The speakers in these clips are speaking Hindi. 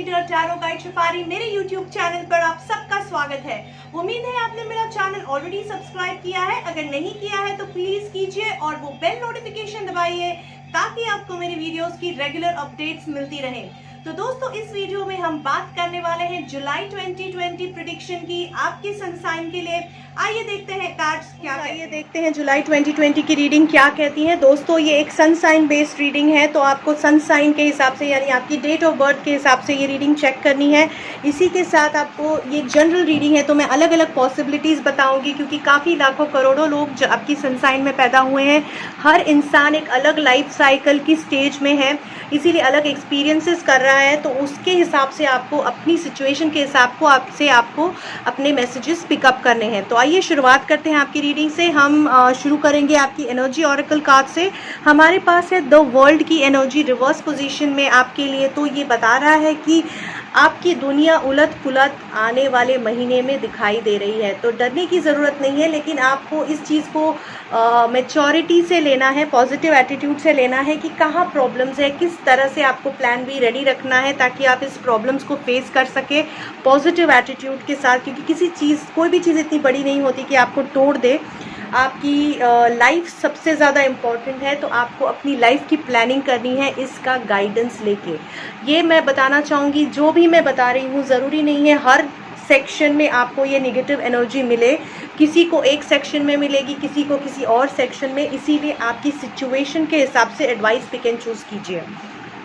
रीडर टैरो गाइड शिफारी, मेरे यूट्यूब चैनल पर आप सबका स्वागत है। उम्मीद है आपने मेरा चैनल ऑलरेडी सब्सक्राइब किया है। अगर नहीं किया है तो प्लीज कीजिए और वो बेल नोटिफिकेशन दबाइए ताकि आपको मेरी वीडियोस की रेगुलर अपडेट्स मिलती रहें। तो दोस्तों, इस वीडियो में हम बात करने वाले हैं जुलाई 2020 प्रेडिक्शन की आपके सन साइन के लिए। आइए देखते हैं कार्ड्स क्या आइए देखते हैं जुलाई 2020 की रीडिंग क्या कहती है। दोस्तों, ये एक सन साइन बेस्ड रीडिंग है, तो आपको सन साइन के हिसाब से यानी आपकी डेट ऑफ बर्थ के हिसाब से ये रीडिंग चेक करनी है। इसी के साथ आपको ये जनरल रीडिंग है, तो मैं अलग अलग पॉसिबिलिटीज़ बताऊंगी क्योंकि काफ़ी लाखों करोड़ों लोग जो आपकी सन साइन में पैदा हुए हैं। हर इंसान एक अलग लाइफ साइकिल की स्टेज में है, इसीलिए अलग एक्सपीरियंसेस कर रहा है, तो उसके हिसाब से आपको अपनी सिचुएशन के हिसाब को आपको अपने मैसेजेस पिकअप करने हैं। तो आइए शुरुआत करते हैं आपकी रीडिंग से। हम शुरू करेंगे आपकी एनर्जी ऑरेकल कार्ड से। हमारे पास है द वर्ल्ड की एनर्जी रिवर्स पोजीशन में आपके लिए। तो ये बता रहा है कि आपकी दुनिया उलट पुलट आने वाले महीने में दिखाई दे रही है। तो डरने की ज़रूरत नहीं है, लेकिन आपको इस चीज़ को मैच्योरिटी से लेना है, पॉजिटिव एटीट्यूड से लेना है कि कहाँ प्रॉब्लम्स है, किस तरह से आपको प्लान बी रेडी रखना है ताकि आप इस प्रॉब्लम्स को फेस कर सके पॉजिटिव एटीट्यूड के साथ। क्योंकि कोई भी चीज़ इतनी बड़ी नहीं होती कि आपको तोड़ दे। आपकी लाइफ सबसे ज़्यादा इम्पॉर्टेंट है, तो आपको अपनी लाइफ की प्लानिंग करनी है इसका गाइडेंस लेके। ये मैं बताना चाहूँगी, जो भी मैं बता रही हूँ ज़रूरी नहीं है हर सेक्शन में आपको ये नेगेटिव एनर्जी मिले। किसी को एक सेक्शन में मिलेगी, किसी को किसी और सेक्शन में, इसीलिए आपकी सिचुएशन के हिसाब से एडवाइस पिक एंड चूज़ कीजिए।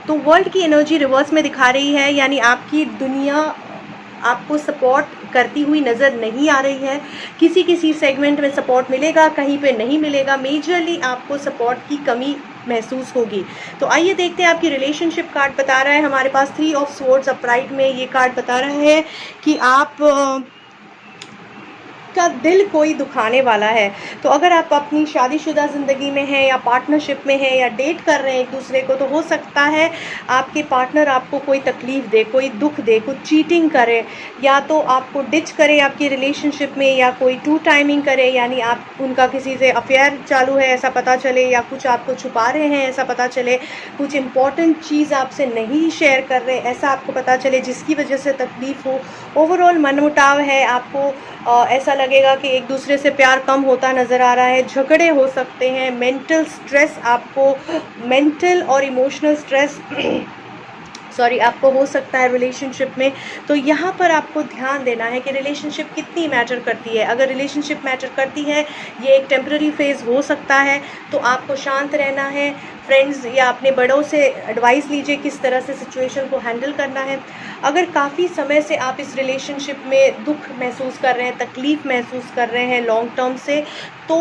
तो वर्ल्ड की एनर्जी रिवर्स में दिखा रही है, यानी आपकी दुनिया आपको सपोर्ट करती हुई नज़र नहीं आ रही है। किसी सेगमेंट में सपोर्ट मिलेगा, कहीं पे नहीं मिलेगा। मेजरली आपको सपोर्ट की कमी महसूस होगी। तो आइए देखते हैं आपकी रिलेशनशिप कार्ड बता रहा है हमारे पास 3 ऑफ स्वॉर्ड्स अपराइट में। ये कार्ड बता रहा है कि आप का दिल कोई दुखाने वाला है। तो अगर आप अपनी शादीशुदा ज़िंदगी में हैं या पार्टनरशिप में हैं या डेट कर रहे हैं एक दूसरे को, तो हो सकता है आपके पार्टनर आपको कोई तकलीफ़ दे, कोई दुख दे, कुछ चीटिंग करे, या तो आपको डिच करे आपकी रिलेशनशिप में, या कोई टू टाइमिंग करे, यानी आप उनका किसी से अफेयर चालू है ऐसा पता चले, या कुछ आपको छुपा रहे हैं ऐसा पता चले, कुछ इंपॉर्टेंट चीज़ आपसे नहीं शेयर कर रहे ऐसा आपको पता चले, जिसकी वजह से तकलीफ़ हो। ओवरऑल मनमुटाव है, आपको ऐसा लगेगा कि एक दूसरे से प्यार कम होता नज़र आ रहा है। झगड़े हो सकते हैं, मेंटल स्ट्रेस, आपको मेंटल और इमोशनल स्ट्रेस आपको हो सकता है रिलेशनशिप में। तो यहाँ पर आपको ध्यान देना है कि रिलेशनशिप कितनी मैटर करती है। अगर रिलेशनशिप मैटर करती है, ये एक टेम्पररी फेज़ हो सकता है, तो आपको शांत रहना है। फ्रेंड्स या अपने बड़ों से एडवाइस लीजिए किस तरह से सिचुएशन को हैंडल करना है। अगर काफ़ी समय से आप इस रिलेशनशिप में दुख महसूस कर रहे हैं, तकलीफ़ महसूस कर रहे हैं लॉन्ग टर्म से, तो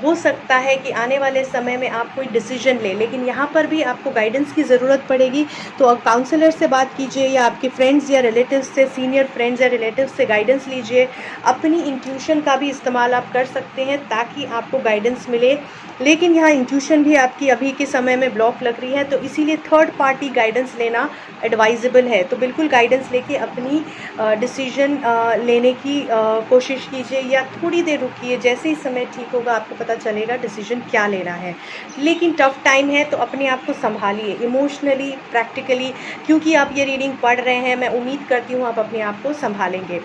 हो सकता है कि आने वाले समय में आप कोई डिसीजन लें, लेकिन यहाँ पर भी आपको गाइडेंस की ज़रूरत पड़ेगी। तो अब काउंसलर से बात कीजिए या आपके फ्रेंड्स या रिलेटिव्स से, सीनियर फ्रेंड्स या रिलेटिव्स से गाइडेंस लीजिए। अपनी इंट्यूशन का भी इस्तेमाल आप कर सकते हैं ताकि आपको गाइडेंस मिले, लेकिन यहाँ इंट्यूशन भी आपकी अभी के समय में ब्लॉक लग रही है, तो इसीलिए थर्ड पार्टी गाइडेंस लेना एडवाइजेबल है। तो बिल्कुल गाइडेंस लेके अपनी डिसीजन लेने की कोशिश कीजिए, या थोड़ी देर रुकिए, जैसे ही समय ठीक होगा आपको पता चलेगा डिसीजन क्या लेना है। लेकिन टफ टाइम है, तो अपने आप को संभालिए इमोशनली, प्रैक्टिकली, क्योंकि आप ये रीडिंग पढ़ रहे हैं, मैं उम्मीद करती हूँ आप अपने आप को संभालेंगे।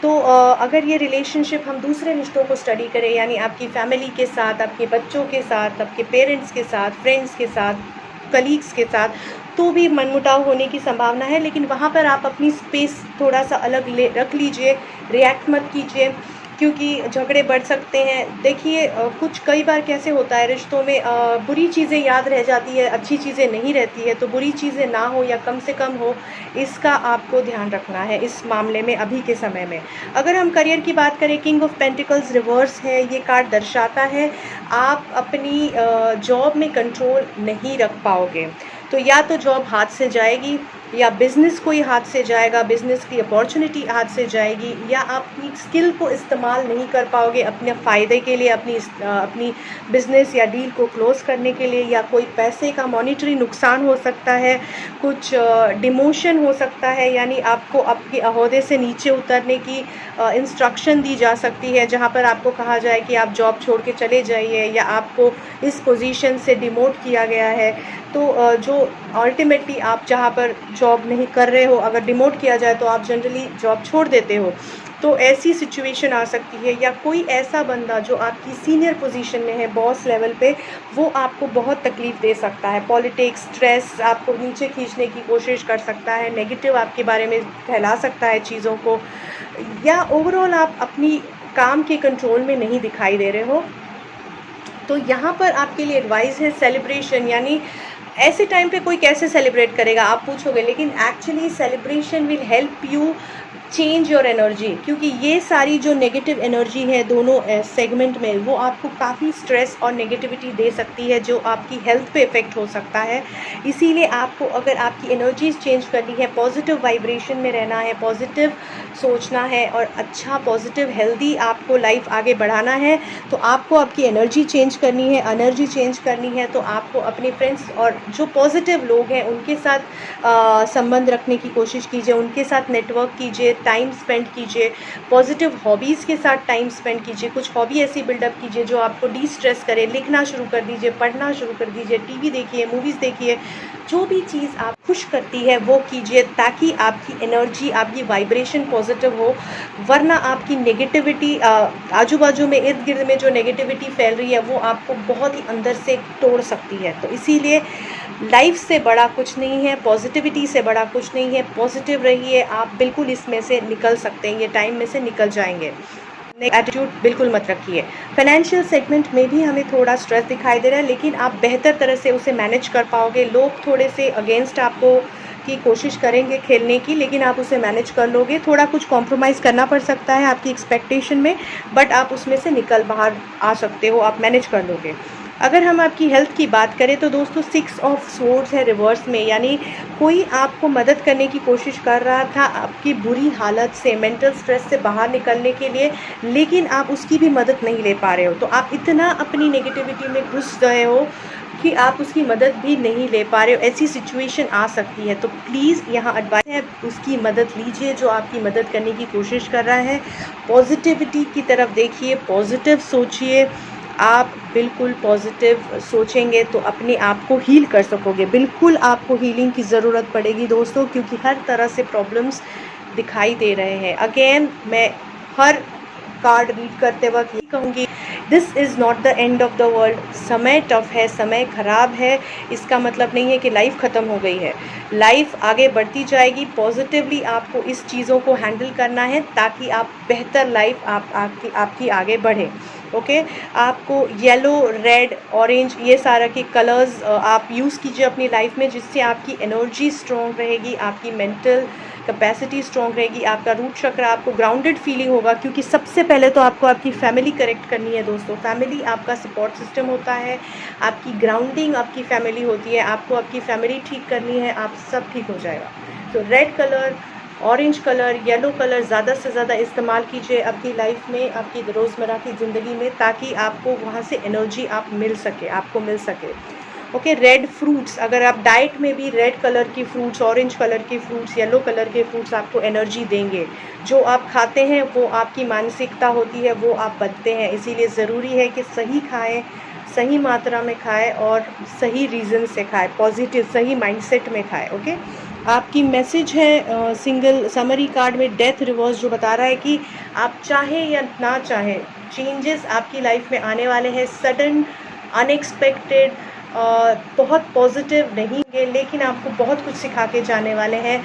तो अगर ये रिलेशनशिप हम दूसरे रिश्तों को स्टडी करें, यानी आपकी फैमिली के साथ, आपके बच्चों के साथ, आपके पेरेंट्स के साथ, फ्रेंड्स के साथ, कलीग्स के साथ, तो भी मनमुटाव होने की संभावना है। लेकिन वहाँ पर आप अपनी स्पेस थोड़ा सा अलग रख लीजिए, रिएक्ट मत कीजिए, क्योंकि झगड़े बढ़ सकते हैं। देखिए कई बार कैसे होता है रिश्तों में, बुरी चीज़ें याद रह जाती है, अच्छी चीज़ें नहीं रहती है। तो बुरी चीज़ें ना हो या कम से कम हो, इसका आपको ध्यान रखना है इस मामले में अभी के समय में। अगर हम करियर की बात करें, किंग ऑफ पेंटिकल्स रिवर्स है, ये कार्ड दर्शाता है आप अपनी जॉब में कंट्रोल नहीं रख पाओगे। तो या तो जॉब हाथ से जाएगी, या बिज़नेस कोई हाथ से जाएगा, बिज़नेस की अपॉर्चुनिटी हाथ से जाएगी, या आप अपनी स्किल को इस्तेमाल नहीं कर पाओगे अपने फ़ायदे के लिए, अपनी बिज़नेस या डील को क्लोज़ करने के लिए, या कोई पैसे का मॉनिटरी नुकसान हो सकता है, कुछ डिमोशन हो सकता है, यानी आपको आपके अहदे से नीचे उतरने की इंस्ट्रक्शन दी जा सकती है, जहां पर आपको कहा जाए कि आप जॉब छोड़ के चले जाइए, या आपको इस पोजीशन से डिमोट किया गया है। तो जो अल्टीमेटली आप जहाँ पर जॉब नहीं कर रहे हो, अगर डिमोट किया जाए तो आप जनरली जॉब छोड़ देते हो। तो ऐसी सिचुएशन आ सकती है, या कोई ऐसा बंदा जो आपकी सीनियर पोजीशन में है, बॉस लेवल पे, वो आपको बहुत तकलीफ़ दे सकता है। पॉलिटिक्स, स्ट्रेस आपको नीचे खींचने की कोशिश कर सकता है, नेगेटिव आपके बारे में फैला सकता है चीज़ों को, या ओवरऑल आप अपनी काम के कंट्रोल में नहीं दिखाई दे रहे हो। तो यहाँ पर आपके लिए एडवाइस है सेलिब्रेशन, यानी ऐसे टाइम पे कोई कैसे सेलिब्रेट करेगा आप पूछोगे, लेकिन actually celebration will help you change your energy, क्योंकि ये सारी जो नेगेटिव एनर्जी है दोनों सेगमेंट में, वो आपको काफ़ी स्ट्रेस और नेगेटिविटी दे सकती है, जो आपकी हेल्थ पे इफ़ेक्ट हो सकता है। इसीलिए आपको अगर आपकी एनर्जीज चेंज करनी है, पॉजिटिव वाइब्रेशन में रहना है, पॉजिटिव सोचना है और अच्छा पॉजिटिव हेल्दी आपको लाइफ आगे बढ़ाना है, तो आपको आपकी एनर्जी चेंज करनी है। एनर्जी चेंज करनी है तो आपको अपने फ्रेंड्स और जो पॉजिटिव लोग हैं उनके साथ संबंध रखने की कोशिश कीजिए, उनके साथ नेटवर्क कीजिए, टाइम स्पेंड कीजिए, पॉजिटिव हॉबीज़ के साथ टाइम स्पेंड कीजिए, कुछ हॉबी ऐसी बिल्डअप कीजिए जो आपको डी स्ट्रेस करे, लिखना शुरू कर दीजिए, पढ़ना शुरू कर दीजिए, टीवी देखिए, मूवीज़ देखिए, जो भी चीज़ आप खुश करती है वो कीजिए, ताकि आपकी एनर्जी, आपकी वाइब्रेशन पॉजिटिव हो। वरना आपकी नेगेटिविटी आजू बाजू में, इर्द गिर्द में जो नेगेटिविटी फैल रही है वो आपको बहुत ही अंदर से तोड़ सकती है। तो इसीलिए लाइफ से बड़ा कुछ नहीं है, पॉजिटिविटी से बड़ा कुछ नहीं है, पॉजिटिव रहिए, आप बिल्कुल इसमें से निकल सकते हैं, ये टाइम में से निकल जाएंगे। एटीट्यूड बिल्कुल मत रखिए। फाइनेंशियल सेगमेंट में भी हमें थोड़ा स्ट्रेस दिखाई दे रहा है, लेकिन आप बेहतर तरह से उसे मैनेज कर पाओगे। लोग थोड़े से अगेंस्ट आपको की कोशिश करेंगे खेलने की, लेकिन आप उसे मैनेज कर लोगे। थोड़ा कुछ कॉम्प्रोमाइज़ करना पड़ सकता है आपकी एक्सपेक्टेशन में, बट आप उसमें से निकल बाहर आ सकते हो, आप मैनेज कर लोगे। अगर हम आपकी हेल्थ की बात करें तो दोस्तों 6 ऑफ स्वॉर्ड्स है रिवर्स में, यानी कोई आपको मदद करने की कोशिश कर रहा था आपकी बुरी हालत से, मेंटल स्ट्रेस से बाहर निकलने के लिए, लेकिन आप उसकी भी मदद नहीं ले पा रहे हो। तो आप इतना अपनी नेगेटिविटी में घुस गए हो कि आप उसकी मदद भी नहीं ले पा रहे हो। ऐसी सिचुएशन आ सकती है, तो प्लीज़ यहाँ एडवाइस है, उसकी मदद लीजिए जो आपकी मदद करने की कोशिश कर रहा है। पॉजिटिविटी की तरफ देखिए, पॉजिटिव सोचिए। आप बिल्कुल पॉजिटिव सोचेंगे तो अपने आप को हील कर सकोगे। बिल्कुल आपको हीलिंग की ज़रूरत पड़ेगी दोस्तों, क्योंकि हर तरह से प्रॉब्लम्स दिखाई दे रहे हैं। अगेन मैं हर कार्ड रीड करते वक्त ये कहूँगी, this is not the end of the world. समय टफ है, समय ख़राब है, इसका मतलब नहीं है कि लाइफ ख़त्म हो गई है। लाइफ आगे बढ़ती जाएगी। पॉजिटिवली आपको इस चीज़ों को हैंडल करना है ताकि आप बेहतर लाइफ आपकी आगे बढ़े। ओके, आपको येलो, रेड, ऑरेंज, ये सारा के कलर्स आप यूज़ कीजिए अपनी लाइफ में, जिससे आपकी एनर्जी स्ट्रॉन्ग रहेगी, आपकी मेंटल कैपेसिटी स्ट्रॉन्ग रहेगी, आपका रूट चक्र, आपको ग्राउंडेड फीलिंग होगा। क्योंकि सबसे पहले तो आपको आपकी फैमिली करेक्ट करनी है दोस्तों। फैमिली आपका सपोर्ट सिस्टम होता है, आपकी ग्राउंडिंग आपकी फैमिली होती है। आपको आपकी फैमिली ठीक करनी है, आप सब ठीक हो जाएगा। तो red colour, orange colour, yellow colour ज़्यादा से ज़्यादा इस्तेमाल कीजिए अपनी लाइफ में, आपकी रोज़मर्रा की ज़िंदगी में, ताकि आपको वहाँ से एनर्जी आपको मिल सके। ओके, रेड फ्रूट्स, अगर आप डाइट में भी रेड कलर की फ्रूट्स, ऑरेंज कलर की फ्रूट्स, येलो कलर के फ्रूट्स आपको एनर्जी देंगे। जो आप खाते हैं वो आपकी मानसिकता होती है, वो आप बनते हैं। इसीलिए ज़रूरी है कि सही खाएं, सही मात्रा में खाएं और सही रीज़न से खाएं, पॉजिटिव सही माइंडसेट में खाएं। ओके, आपकी मैसेज है सिंगल समरी कार्ड में डेथ रिवर्स, जो बता रहा है कि आप चाहे या ना चाहे चेंजेस आपकी लाइफ में आने वाले हैं, सडन, अनएक्सपेक्टेड, बहुत पॉजिटिव नहीं है, लेकिन आपको बहुत कुछ सिखा के जाने वाले हैं।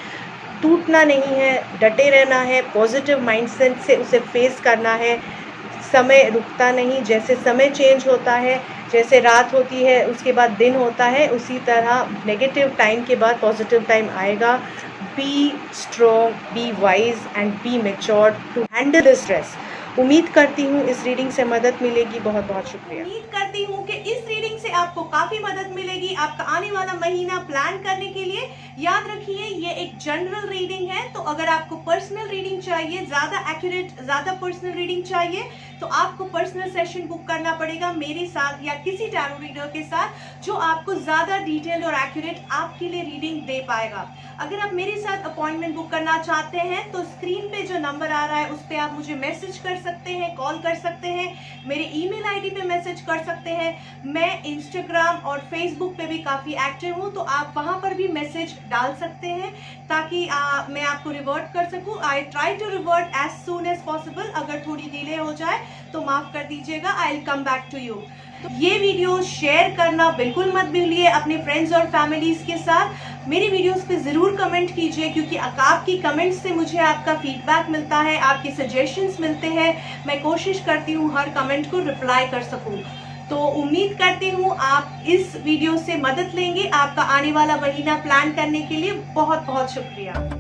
टूटना नहीं है, डटे रहना है, पॉजिटिव माइंडसेट से उसे फेस करना है। समय रुकता नहीं, जैसे समय चेंज होता है, जैसे रात होती है उसके बाद दिन होता है, उसी तरह नेगेटिव टाइम के बाद पॉजिटिव टाइम आएगा। Be strong, be wise and be mature to handle stress. उम्मीद करती हूँ इस रीडिंग से मदद मिलेगी। बहुत बहुत शुक्रिया। उम्मीद करती हूँ कि इस रीडिंग से आपको काफ़ी मदद मिलेगी आपका आने वाला महीना प्लान करने के लिए। याद रखिए ये एक जनरल रीडिंग है, तो अगर आपको पर्सनल रीडिंग चाहिए, ज़्यादा एक्यूरेट, ज़्यादा पर्सनल रीडिंग चाहिए, तो आपको पर्सनल सेशन बुक करना पड़ेगा मेरे साथ या किसी टैरो रीडर के साथ, जो आपको ज़्यादा डिटेल और एक्यूरेट आपके लिए रीडिंग दे पाएगा। अगर आप मेरे साथ अपॉइंटमेंट बुक करना चाहते हैं तो स्क्रीन पे जो नंबर आ रहा है उस पर आप मुझे मैसेज कर सकते हैं, कॉल कर सकते हैं, मेरे ईमेल आईडी पे मैसेज कर सकते हैं। मैं इंस्टाग्राम और फेसबुक पे भी काफ़ी एक्टिव हूँ, तो आप वहाँ पर भी मैसेज डाल सकते हैं ताकि मैं आपको रिवर्ट कर सकूँ। I try to revert as soon as possible. अगर थोड़ी डिले हो जाए तो माफ़ कर दीजिएगा। I will come back to you. तो ये वीडियो शेयर करना बिल्कुल मत भूलिए अपने फ्रेंड्स और फैमिलीज़ के साथ। मेरी वीडियोस पे ज़रूर कमेंट कीजिए, क्योंकि आपकी कमेंट्स से मुझे आपका फीडबैक मिलता है, आपके सजेशंस मिलते हैं। मैं कोशिश करती हूँ हर कमेंट को रिप्लाई कर सकूँ। तो उम्मीद करती हूँ आप इस वीडियो से मदद लेंगे। आपका आने वाला महीना प्लान करने के लिए बहुत बहुत शुक्रिया।